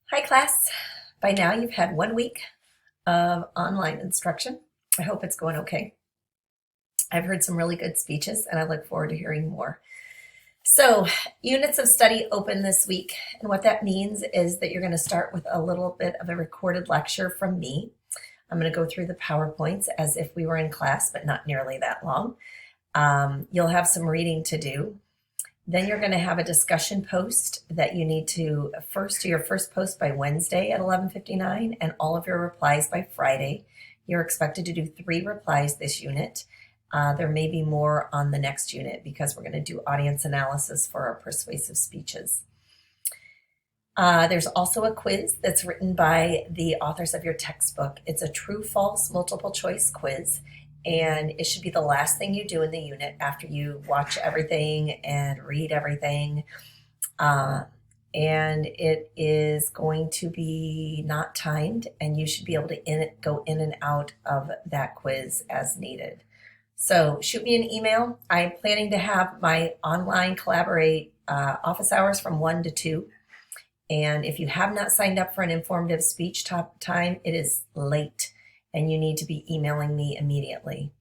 Hi class. By now you've had 1 week of online instruction. I hope it's going okay. I've heard some really good speeches and I look forward to hearing more. So, units of study open this week, and what that means is that you're going to start with a little bit of a recorded lecture from me. I'm going to go through the PowerPoints as if we were in class, but not nearly that long. You'll have some reading to do. Then you're going to have a discussion post that you need to first do your first post by Wednesday at 11:59 and all of your replies by Friday. You're expected to do 3 replies this unit. There may be more on the next unit because we're going to do audience analysis for our persuasive speeches. There's also a quiz that's written by the authors of your textbook. It's a true-false multiple choice quiz, and it should be the last thing you do in the unit after you watch everything and read everything. And it is going to be not timed, and you should be able to go in and out of that quiz as needed. So shoot me an email. I'm planning to have my online Collaborate office hours from 1 to 2. And if you have not signed up for an informative speech time, it is late and you need to be emailing me immediately.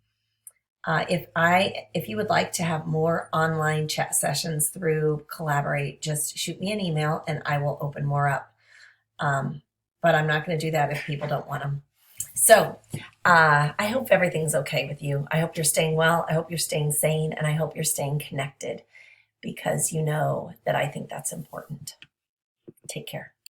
If you would like to have more online chat sessions through Collaborate, just shoot me an email and I will open more up. But I'm not going to do that if people don't want them. So I hope everything's okay with you. I hope you're staying well. I hope you're staying sane, and I hope you're staying connected because you know that I think that's important. Take care.